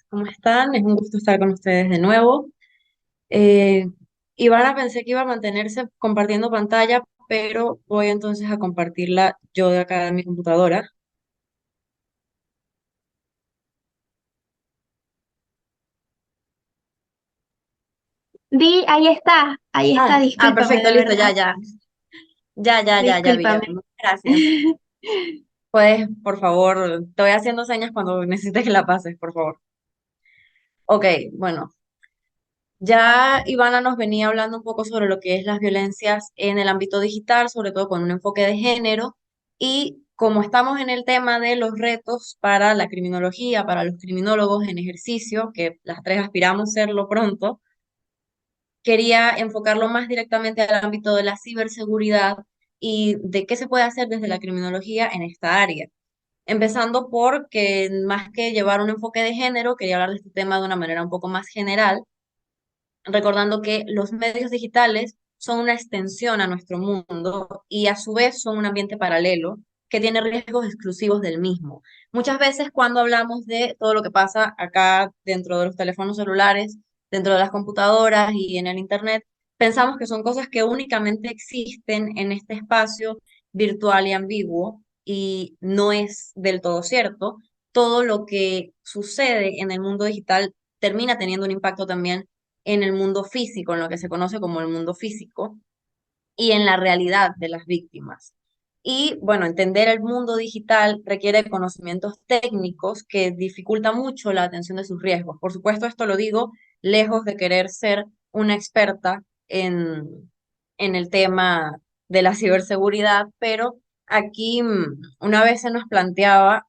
¿Cómo están? Es un gusto estar con ustedes de nuevo. Eh, Ivana pensé que iba a mantenerse compartiendo pantalla, pero voy entonces a compartirla yo de acá de mi computadora. Ahí está, discúlpame Perfecto, de listo, ya, verdad, ya, ya vi, ya discúlpame. vi. Muchas gracias. Puedes, por favor, te voy haciendo señas cuando necesites que la pases, por favor. Ok, bueno, ya Ivana nos venía hablando un poco sobre lo que es las violencias en el ámbito digital, sobre todo con un enfoque de género, y como estamos en el tema de los retos para la criminología, para los criminólogos en ejercicio, que las tres aspiramos serlo pronto, quería enfocarlo más directamente al ámbito de la ciberseguridad y de qué se puede hacer desde la criminología en esta área. Empezando por que más que llevar un enfoque de género, quería hablar de este tema de una manera un poco más general, recordando que los medios digitales son una extensión a nuestro mundo y a su vez son un ambiente paralelo que tiene riesgos exclusivos del mismo. Muchas veces cuando hablamos de todo lo que pasa acá dentro de los teléfonos celulares, dentro de las computadoras y en el Internet, pensamos que son cosas que únicamente existen en este espacio virtual y ambiguo y no es del todo cierto. Todo lo que sucede en el mundo digital termina teniendo un impacto también en el mundo físico, en lo que se conoce como el mundo físico, y en la realidad de las víctimas. Y bueno, entender el mundo digital requiere conocimientos técnicos que dificulta mucho la atención de sus riesgos. Por supuesto, esto lo digo lejos de querer ser una experta en el tema de la ciberseguridad, pero aquí una vez se nos planteaba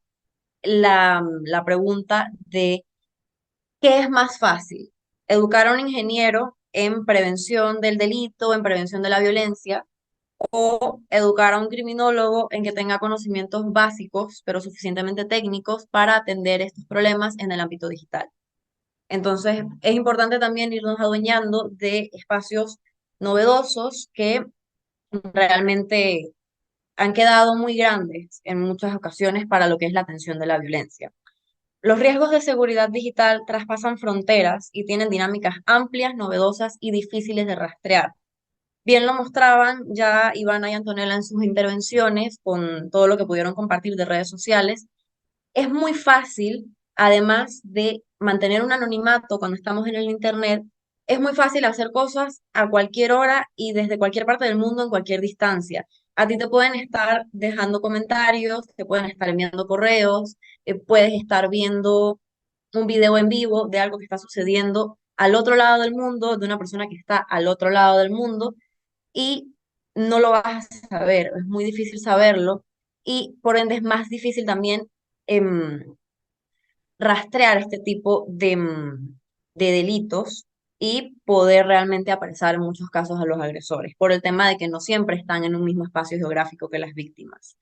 la pregunta de ¿qué es más fácil? ¿Educar a un ingeniero en prevención del delito, en prevención de la violencia, o educar a un criminólogo en que tenga conocimientos básicos, pero suficientemente técnicos para atender estos problemas en el ámbito digital? Entonces, es importante también irnos adueñando de espacios novedosos que realmente han quedado muy grandes en muchas ocasiones para lo que es la atención de la violencia. Los riesgos de seguridad digital traspasan fronteras y tienen dinámicas amplias, novedosas y difíciles de rastrear. Bien lo mostraban ya Ivana y Antonella en sus intervenciones con todo lo que pudieron compartir de redes sociales. Es muy fácil, además de mantener un anonimato cuando estamos en el Internet, es muy fácil hacer cosas a cualquier hora y desde cualquier parte del mundo en cualquier distancia. A ti te pueden estar dejando comentarios, te pueden estar enviando correos, puedes estar viendo un video en vivo de algo que está sucediendo al otro lado del mundo, de una persona que está al otro lado del mundo y no lo vas a saber, es muy difícil saberlo y por ende es más difícil también em, rastrear este tipo de delitos y poder realmente apresar en muchos casos a los agresores, por el tema de que no siempre están en un mismo espacio geográfico que las víctimas.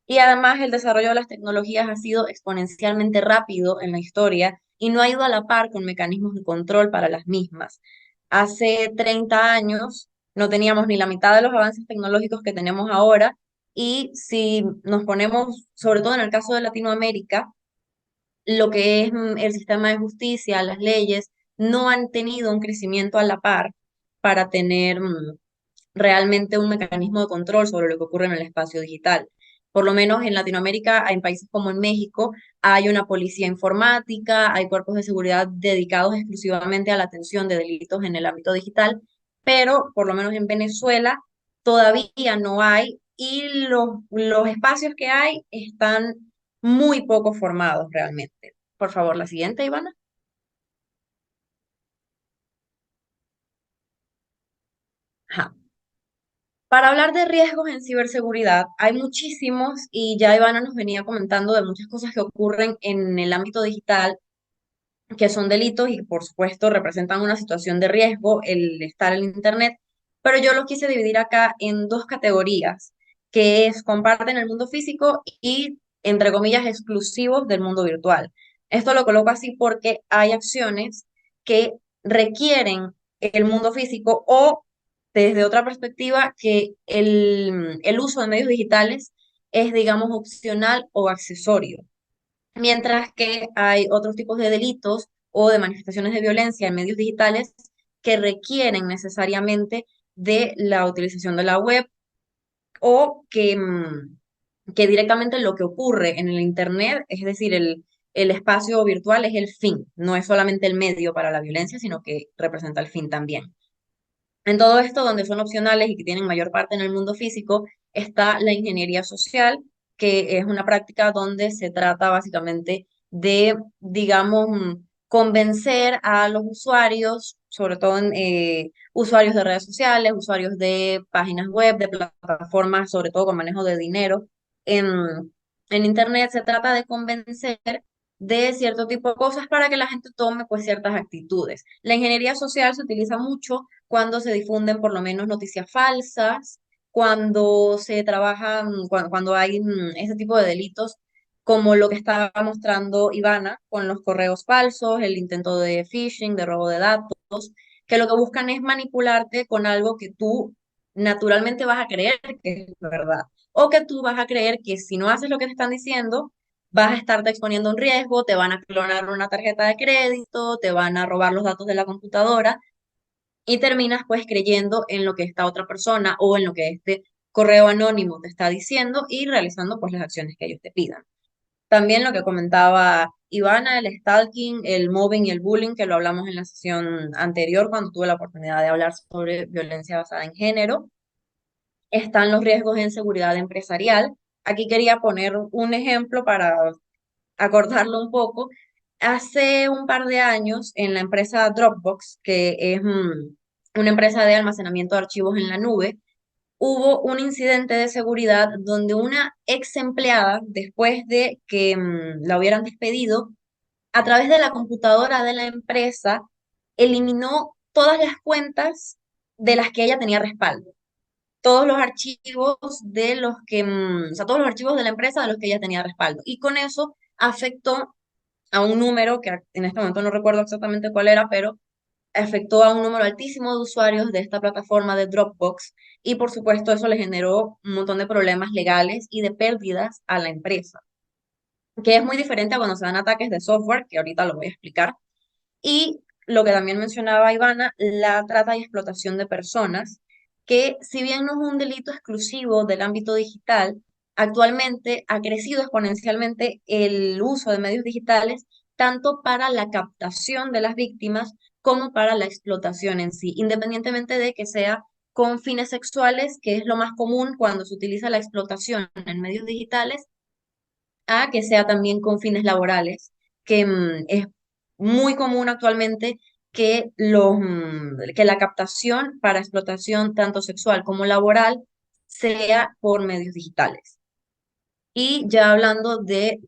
Y además el desarrollo de las tecnologías ha sido exponencialmente rápido en la historia y no ha ido a la par con mecanismos de control para las mismas. Hace 30 años no teníamos ni la mitad de los avances tecnológicos que tenemos ahora y si nos ponemos, sobre todo en el caso de Latinoamérica, lo que es el sistema de justicia, las leyes, no han tenido un crecimiento a la par para tener realmente un mecanismo de control sobre lo que ocurre en el espacio digital. Por lo menos en Latinoamérica, en países como en México, hay una policía informática, hay cuerpos de seguridad dedicados exclusivamente a la atención de delitos en el ámbito digital, pero por lo menos en Venezuela todavía no hay y los espacios que hay están muy poco formados realmente. Por favor, la siguiente, Ivana. Ajá. Para hablar de riesgos en ciberseguridad, hay muchísimos y ya Ivana nos venía comentando de muchas cosas que ocurren en el ámbito digital, que son delitos y por supuesto representan una situación de riesgo el estar en Internet, pero yo los quise dividir acá en dos categorías, que es comparten el mundo físico y, entre comillas, exclusivos del mundo virtual. Esto lo coloco así porque hay acciones que requieren el mundo físico o desde otra perspectiva que el uso de medios digitales es, digamos, opcional o accesorio. mientras que hay otros tipos de delitos o de manifestaciones de violencia en medios digitales que requieren necesariamente de la utilización de la web o que directamente lo que ocurre en el Internet, es decir, el espacio virtual es el fin, no es solamente el medio para la violencia, sino que representa el fin también. En todo esto, donde son opcionales y que tienen mayor parte en el mundo físico, está la ingeniería social, que es una práctica donde se trata básicamente de, digamos, convencer a los usuarios, sobre todo usuarios de redes sociales, usuarios de páginas web, de plataformas, sobre todo con manejo de dinero en Internet, se trata de convencer de cierto tipo de cosas para que la gente tome pues ciertas actitudes. La ingeniería social se utiliza mucho cuando se difunden por lo menos noticias falsas, cuando se trabaja, cuando hay ese tipo de delitos, como lo que estaba mostrando Ivana con los correos falsos, el intento de phishing, de robo de datos, que lo que buscan es manipularte con algo que tú naturalmente vas a creer que es verdad, o que tú vas a creer que si no haces lo que te están diciendo, vas a estarte exponiendo un riesgo, te van a clonar una tarjeta de crédito, te van a robar los datos de la computadora y terminas pues creyendo en lo que esta otra persona o en lo que este correo anónimo te está diciendo y realizando pues las acciones que ellos te pidan. También lo que comentaba Ivana, el stalking, el mobbing y el bullying, que lo hablamos en la sesión anterior cuando tuve la oportunidad de hablar sobre violencia basada en género. Están los riesgos en seguridad empresarial. Aquí quería poner un ejemplo para acordarlo un poco. Hace un par de años, en la empresa Dropbox, que es una empresa de almacenamiento de archivos en la nube, hubo un incidente de seguridad donde una ex empleada, después de que la hubieran despedido, a través de la computadora de la empresa, eliminó todas las cuentas de las que ella tenía respaldo, todos los archivos de los que, o sea, todos los archivos de la empresa de los que ella tenía respaldo. Y con eso afectó a un número que en este momento no recuerdo exactamente cuál era, pero afectó a un número altísimo de usuarios de esta plataforma de Dropbox y por supuesto eso le generó un montón de problemas legales y de pérdidas a la empresa, que es muy diferente a cuando se dan ataques de software, que ahorita lo voy a explicar. Y lo que también mencionaba Ivana, la trata y explotación de personas, que si bien no es un delito exclusivo del ámbito digital, actualmente ha crecido exponencialmente el uso de medios digitales, tanto para la captación de las víctimas como para la explotación en sí, independientemente de que sea con fines sexuales, que es lo más común cuando se utiliza la explotación en medios digitales, a que sea también con fines laborales, que es muy común actualmente que, que la captación para explotación tanto sexual como laboral sea por medios digitales. Y ya hablando de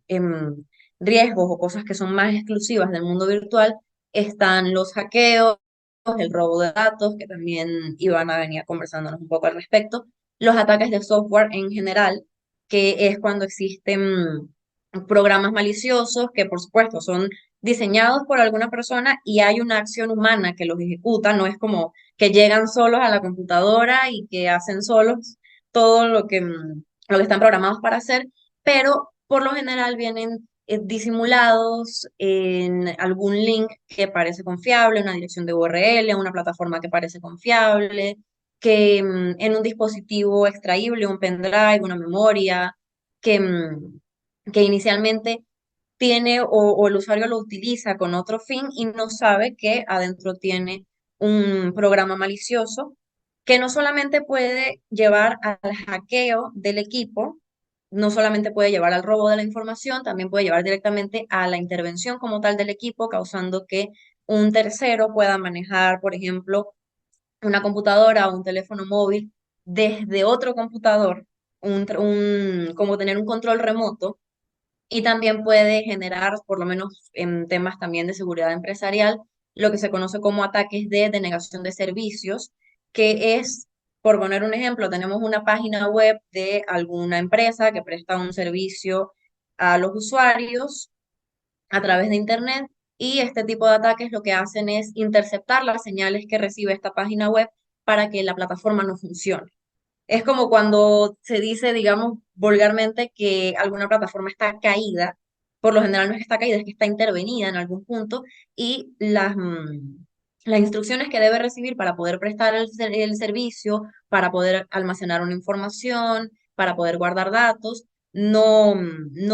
riesgos o cosas que son más exclusivas del mundo virtual, están los hackeos, el robo de datos, que también Ivana venía conversándonos un poco al respecto, los ataques de software en general, que es cuando existen programas maliciosos que por supuesto son diseñados por alguna persona y hay una acción humana que los ejecuta, no es como que llegan solos a la computadora y que hacen solos todo lo que están programados para hacer, pero por lo general vienen disimulados en algún link que parece confiable, una dirección de URL, una plataforma que parece confiable, que en un dispositivo extraíble, un pendrive, una memoria, que, que inicialmente tiene o el usuario lo utiliza con otro fin y no sabe que adentro tiene un programa malicioso que no solamente puede llevar al hackeo del equipo, no solamente puede llevar al robo de la información, también puede llevar directamente a la intervención como tal del equipo, causando que un tercero pueda manejar, por ejemplo, una computadora o un teléfono móvil desde otro computador, como tener un control remoto y también puede generar, por lo menos en temas también de seguridad empresarial, lo que se conoce como ataques de denegación de servicios, que es, por poner un ejemplo, tenemos una página web de alguna empresa que presta un servicio a los usuarios a través de Internet y este tipo de ataques lo que hacen es interceptar las señales que recibe esta página web para que la plataforma no funcione. Es como cuando se dice, digamos, vulgarmente que alguna plataforma está caída por lo general no es que está caída, es que está intervenida en algún punto y las instrucciones que debe recibir para poder prestar el servicio, para poder almacenar una información, para poder guardar datos, no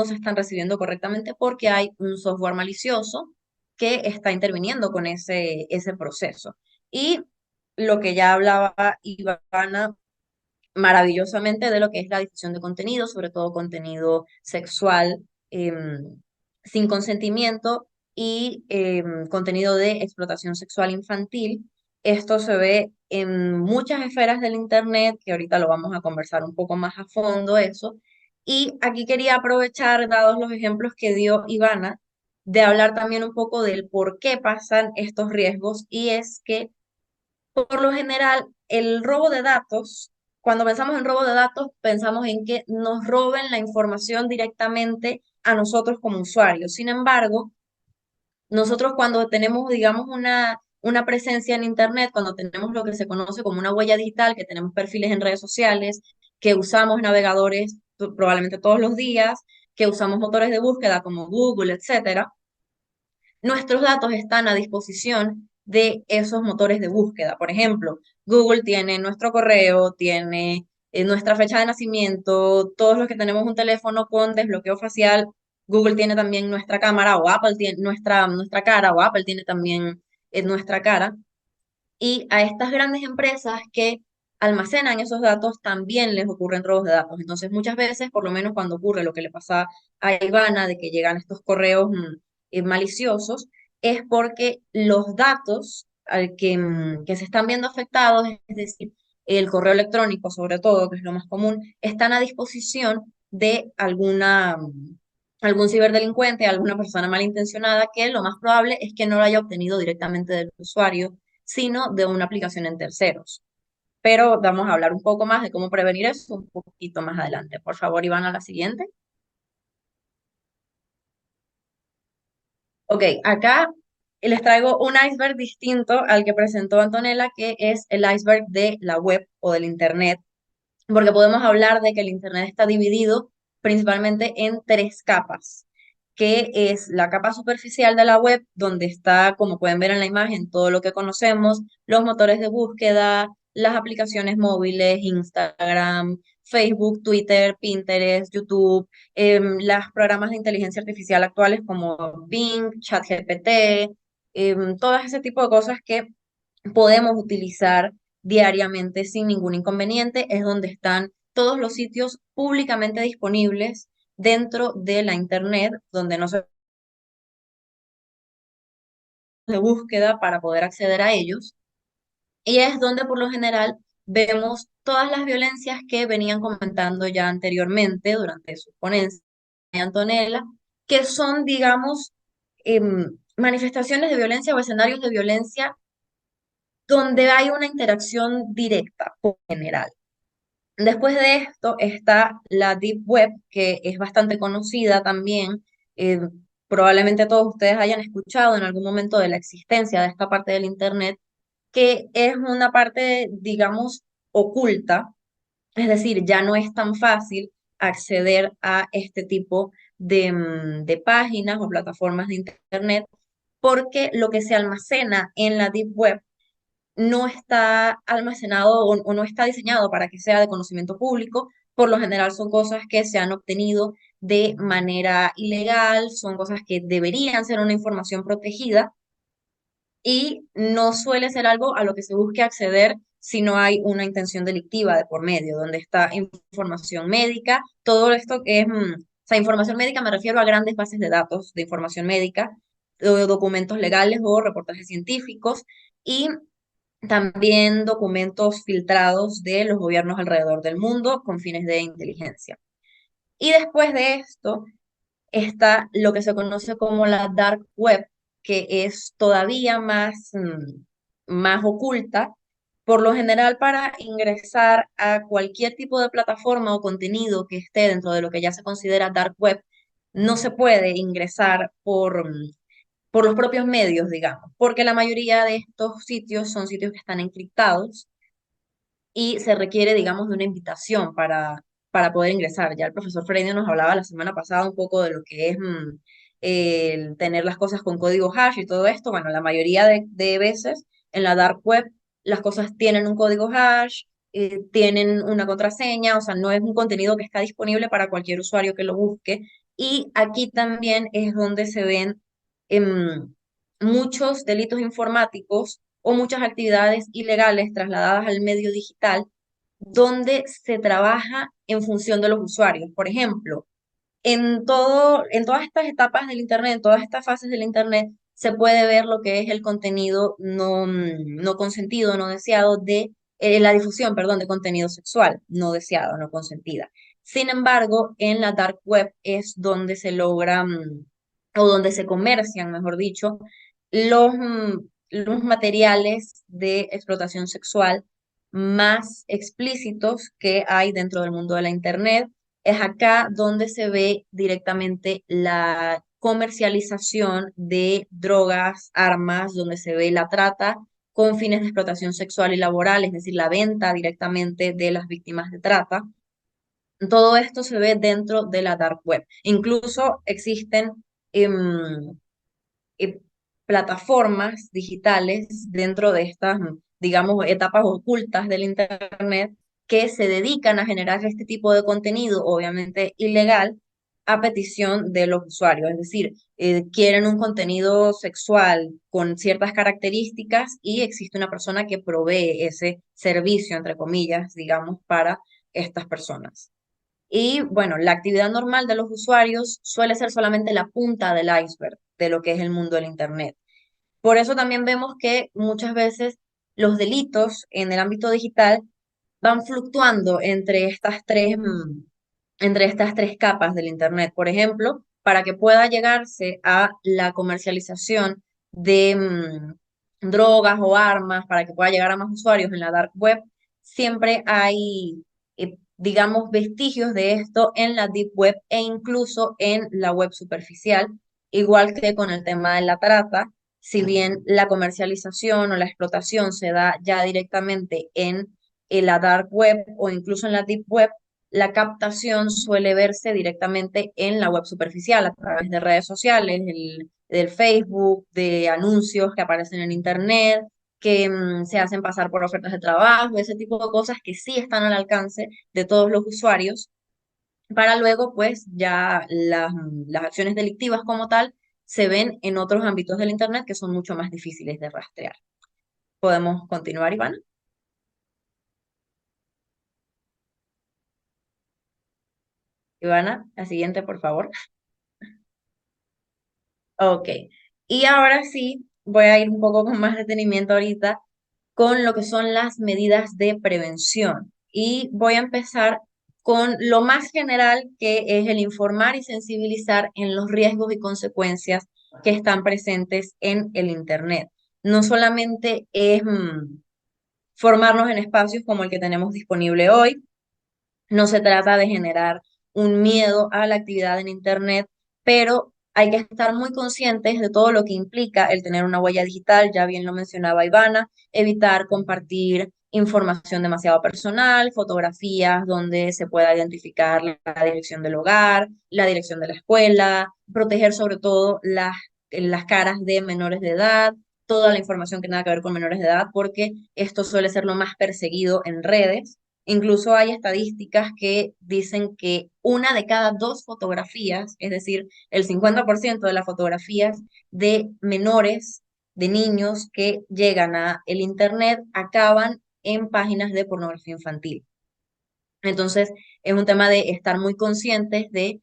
se están recibiendo correctamente porque hay un software malicioso que está interviniendo con ese proceso. Y lo que ya hablaba Ivana maravillosamente de lo que es la difusión de contenido, sobre todo contenido sexual, sin consentimiento y contenido de explotación sexual infantil. Esto se ve en muchas esferas del Internet, que ahorita lo vamos a conversar un poco más a fondo eso. Y aquí quería aprovechar, dados los ejemplos que dio Ivana, de hablar también un poco del por qué pasan estos riesgos y es que por lo general, el robo de datos, cuando pensamos en robo de datos, pensamos en que nos roben la información directamente a nosotros como usuarios. Sin embargo, nosotros cuando tenemos, digamos, una presencia en Internet, cuando tenemos lo que se conoce como una huella digital, que tenemos perfiles en redes sociales, que usamos navegadores probablemente todos los días, que usamos motores de búsqueda como Google, etcétera, nuestros datos están a disposición de esos motores de búsqueda. Por ejemplo, Google tiene nuestro correo, tiene nuestra fecha de nacimiento, todos los que tenemos un teléfono con desbloqueo facial, Google tiene también nuestra cámara o Apple tiene nuestra cara o Apple tiene también nuestra cara. Y a estas grandes empresas que almacenan esos datos también les ocurren robos de datos. Entonces, muchas veces, por lo menos cuando ocurre lo que le pasa a Ivana, de que llegan estos correos maliciosos, es porque los datos que se están viendo afectados, es decir, el correo electrónico sobre todo, que es lo más común, están a disposición de algún ciberdelincuente, alguna persona malintencionada, que lo más probable es que no lo haya obtenido directamente del usuario, sino de una aplicación en terceros. Pero vamos a hablar un poco más de cómo prevenir eso un poquito más adelante. Por favor, Iván, a la siguiente. Ok, acá les traigo un iceberg distinto al que presentó Antonella, que es el iceberg de la web o del Internet, porque podemos hablar de que el Internet está dividido principalmente en tres capas, que es la capa superficial de la web, donde está, como pueden ver en la imagen, todo lo que conocemos, los motores de búsqueda, las aplicaciones móviles, Instagram, Facebook, Twitter, Pinterest, YouTube, los programas de inteligencia artificial actuales como Bing, ChatGPT, todo ese tipo de cosas que podemos utilizar diariamente sin ningún inconveniente. Es donde están todos los sitios públicamente disponibles dentro de la Internet, donde no se de búsqueda para poder acceder a ellos. Y es donde por lo general vemos todas las violencias que venían comentando ya anteriormente durante su ponencia de Antonella, que son, digamos, manifestaciones de violencia o escenarios de violencia donde hay una interacción directa, por general. Después de esto está la Deep Web, que es bastante conocida también. Eh, Probablemente todos ustedes hayan escuchado en algún momento de la existencia de esta parte del Internet, que es una parte, digamos, oculta, es decir, ya no es tan fácil acceder a este tipo de páginas o plataformas de Internet, porque lo que se almacena en la Deep Web no está almacenado o no está diseñado para que sea de conocimiento público. Por lo general son cosas que se han obtenido de manera ilegal, son cosas que deberían ser una información protegida y no suele ser algo a lo que se busque acceder si no hay una intención delictiva de por medio, donde está información médica, todo esto que es, o sea, información médica me refiero a grandes bases de datos de información médica, documentos legales o reportajes científicos y también documentos filtrados de los gobiernos alrededor del mundo con fines de inteligencia. Y después de esto está lo que se conoce como la dark web, que es todavía más oculta. Por lo general, para ingresar a cualquier tipo de plataforma o contenido que esté dentro de lo que ya se considera dark web, no se puede ingresar por los propios medios, digamos, porque la mayoría de estos sitios son sitios que están encriptados y se requiere, digamos, de una invitación para poder ingresar. Ya el profesor Freire nos hablaba la semana pasada un poco de lo que es el tener las cosas con código hash y todo esto. Bueno, la mayoría de veces en la dark web las cosas tienen un código hash, tienen una contraseña, o sea, no es un contenido que está disponible para cualquier usuario que lo busque. Y aquí también es donde se ven em, muchos delitos informáticos o muchas actividades ilegales trasladadas al medio digital, donde se trabaja en función de los usuarios. Por ejemplo, en todas estas etapas del Internet, en todas estas fases del Internet, se puede ver lo que es el contenido no consentido, no deseado de la difusión, perdón, de contenido sexual, no deseado, no consentida. Sin embargo, en la dark web es donde se logra, o donde se comercian, mejor dicho, los materiales de explotación sexual más explícitos que hay dentro del mundo de la Internet. Es acá donde se ve directamente la comercialización de drogas, armas, donde se ve la trata con fines de explotación sexual y laboral, es decir, la venta directamente de las víctimas de trata. Todo esto se ve dentro de la dark web. Incluso existen eh, plataformas digitales dentro de estas, digamos, etapas ocultas del Internet que se dedican a generar este tipo de contenido, obviamente ilegal, a petición de los usuarios. Es decir, quieren un contenido sexual con ciertas características y existe una persona que provee ese servicio, entre comillas, digamos, para estas personas. Y bueno, la actividad normal de los usuarios suele ser solamente la punta del iceberg de lo que es el mundo del Internet. Por eso también vemos que muchas veces los delitos en el ámbito digital van fluctuando entre estas tres capas del Internet. Por ejemplo, para que pueda llegarse a la comercialización de drogas o armas, para que pueda llegar a más usuarios en la dark web, siempre hay, digamos, vestigios de esto en la deep web e incluso en la web superficial, igual que con el tema de la trata. Si bien la comercialización o la explotación se da ya directamente en la dark web o incluso en la deep web, la captación suele verse directamente en la web superficial a través de redes sociales, del Facebook, de anuncios que aparecen en Internet, que se hacen pasar por ofertas de trabajo, ese tipo de cosas que sí están al alcance de todos los usuarios, para luego pues ya las acciones delictivas como tal se ven en otros ámbitos del Internet que son mucho más difíciles de rastrear. ¿Podemos continuar, Iván? Ivana, la siguiente, por favor. Ok. Y ahora sí, voy a ir un poco con más detenimiento ahorita con lo que son las medidas de prevención. Y voy a empezar con lo más general, que es el informar y sensibilizar en los riesgos y consecuencias que están presentes en el Internet. No solamente es formarnos en espacios como el que tenemos disponible hoy, no se trata de generar un miedo a la actividad en Internet, pero hay que estar muy conscientes de todo lo que implica el tener una huella digital, ya bien lo mencionaba Ivana, evitar compartir información demasiado personal, fotografías donde se pueda identificar la dirección del hogar, la dirección de la escuela, proteger sobre todo las caras de menores de edad, toda la información que tenga que ver con menores de edad, porque esto suele ser lo más perseguido en redes. Incluso hay estadísticas que dicen que una de cada dos fotografías, es decir, el 50% de las fotografías de menores, de niños que llegan a el Internet, acaban en páginas de pornografía infantil. Entonces, es un tema de estar muy conscientes de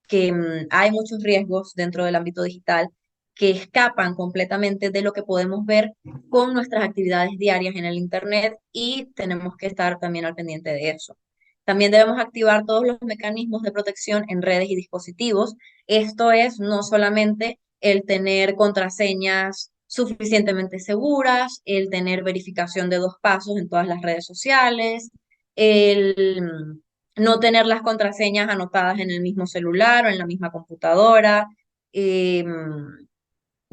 que hay muchos riesgos dentro del ámbito digital que escapan completamente de lo que podemos ver con nuestras actividades diarias en el Internet y tenemos que estar también al pendiente de eso. También debemos activar todos los mecanismos de protección en redes y dispositivos. Esto es no solamente el tener contraseñas suficientemente seguras, el tener verificación de dos pasos en todas las redes sociales, el no tener las contraseñas anotadas en el mismo celular o en la misma computadora.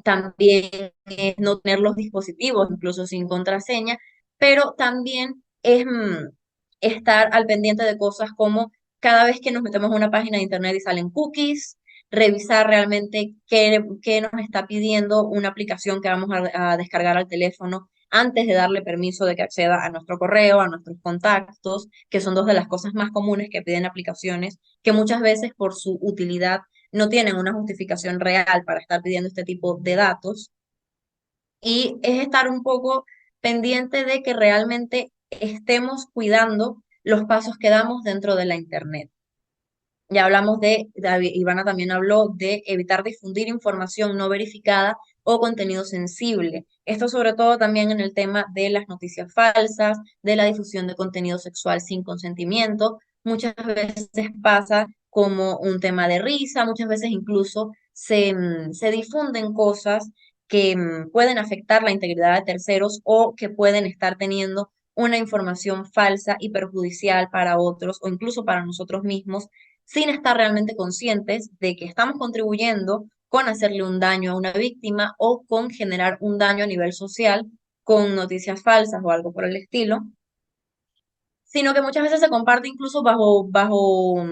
También es no tener los dispositivos, incluso sin contraseña, pero también es estar al pendiente de cosas como cada vez que nos metemos a una página de internet y salen cookies, revisar realmente qué nos está pidiendo una aplicación que vamos a descargar al teléfono antes de darle permiso de que acceda a nuestro correo, a nuestros contactos, que son dos de las cosas más comunes que piden aplicaciones, que muchas veces por su utilidad no tienen una justificación real para estar pidiendo este tipo de datos. Y es estar un poco pendiente de que realmente estemos cuidando los pasos que damos dentro de la Internet. Ya hablamos Ivana también habló de evitar difundir información no verificada o contenido sensible. Esto sobre todo también en el tema de las noticias falsas, de la difusión de contenido sexual sin consentimiento. Muchas veces pasa como un tema de risa, muchas veces incluso se difunden cosas que pueden afectar la integridad de terceros o que pueden estar teniendo una información falsa y perjudicial para otros o incluso para nosotros mismos sin estar realmente conscientes de que estamos contribuyendo con hacerle un daño a una víctima o con generar un daño a nivel social con noticias falsas o algo por el estilo, sino que muchas veces se comparte incluso bajo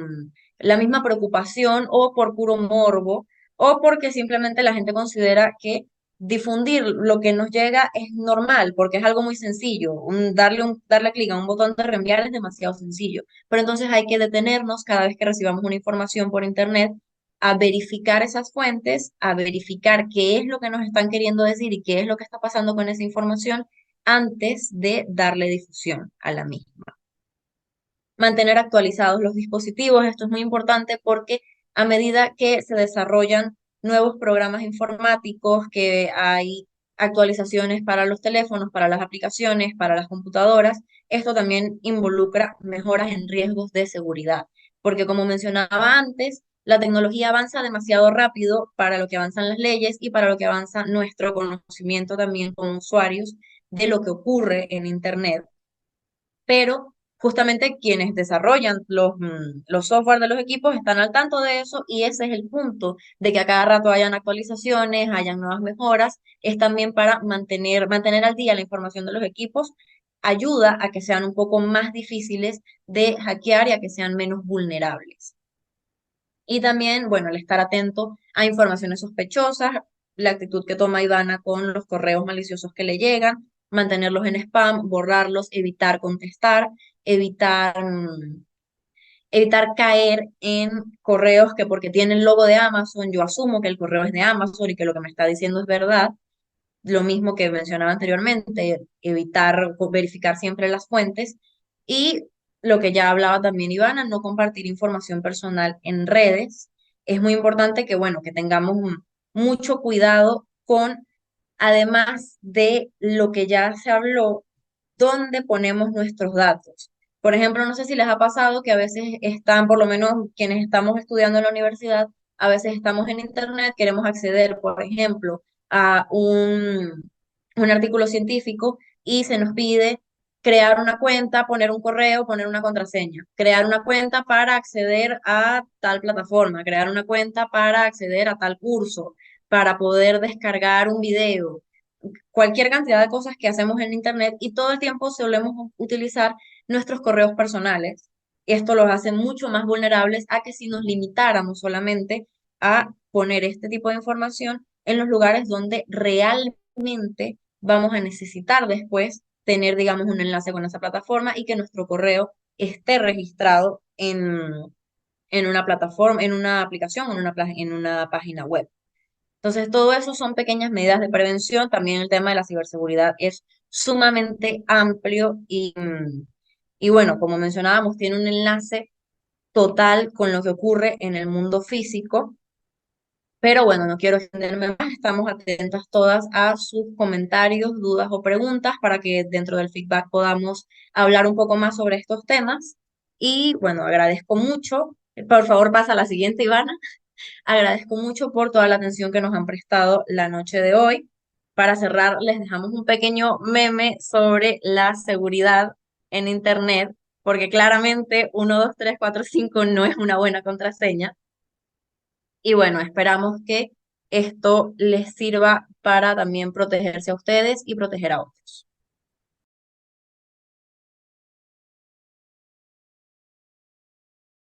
la misma preocupación o por puro morbo o porque simplemente la gente considera que difundir lo que nos llega es normal, porque es algo muy sencillo. Darle clic a un botón de reenviar es demasiado sencillo. Pero entonces hay que detenernos cada vez que recibamos una información por internet a verificar esas fuentes, a verificar qué es lo que nos están queriendo decir y qué es lo que está pasando con esa información antes de darle difusión a la misma. Mantener actualizados los dispositivos. Esto es muy importante porque a medida que se desarrollan nuevos programas informáticos, que hay actualizaciones para los teléfonos, para las aplicaciones, para las computadoras, esto también involucra mejoras en riesgos de seguridad, porque como mencionaba antes, la tecnología avanza demasiado rápido para lo que avanzan las leyes y para lo que avanza nuestro conocimiento también como usuarios de lo que ocurre en Internet, pero justamente quienes desarrollan los software de los equipos están al tanto de eso y ese es el punto, de que a cada rato hayan actualizaciones, hayan nuevas mejoras, es también para mantener al día la información de los equipos, ayuda a que sean un poco más difíciles de hackear y a que sean menos vulnerables. Y también, bueno, el estar atento a informaciones sospechosas, la actitud que toma Ivana con los correos maliciosos que le llegan, mantenerlos en spam, borrarlos, evitar contestar, evitar, evitar caer en correos que porque tienen el logo de Amazon, yo asumo que el correo es de Amazon y que lo que me está diciendo es verdad. Lo mismo que mencionaba anteriormente, evitar verificar siempre las fuentes y lo que ya hablaba también Ivana, no compartir información personal en redes. Es muy importante que, bueno, que tengamos mucho cuidado con, además de lo que ya se habló, dónde ponemos nuestros datos. Por ejemplo, no sé si les ha pasado que a veces están, por lo menos quienes estamos estudiando en la universidad, a veces estamos en internet, queremos acceder, por ejemplo, a un artículo científico y se nos pide crear una cuenta, poner un correo, poner una contraseña, crear una cuenta para acceder a tal plataforma, crear una cuenta para acceder a tal curso, para poder descargar un video, cualquier cantidad de cosas que hacemos en Internet y todo el tiempo solemos utilizar nuestros correos personales. Esto los hace mucho más vulnerables a que si nos limitáramos solamente a poner este tipo de información en los lugares donde realmente vamos a necesitar después tener, digamos, un enlace con esa plataforma y que nuestro correo esté registrado en una plataforma, en una aplicación, en una página web. Entonces, todo eso son pequeñas medidas de prevención. También el tema de la ciberseguridad es sumamente amplio y bueno, como mencionábamos, tiene un enlace total con lo que ocurre en el mundo físico. Pero bueno, no quiero extenderme más. Estamos atentas todas a sus comentarios, dudas o preguntas para que dentro del feedback podamos hablar un poco más sobre estos temas. Y bueno, agradezco mucho. Por favor, pasa a la siguiente, Ivana. Agradezco mucho por toda la atención que nos han prestado la noche de hoy. Para cerrar, les dejamos un pequeño meme sobre la seguridad en Internet, porque claramente 1, 2, 3, 4, 5 no es una buena contraseña. Y bueno, esperamos que esto les sirva para también protegerse a ustedes y proteger a otros.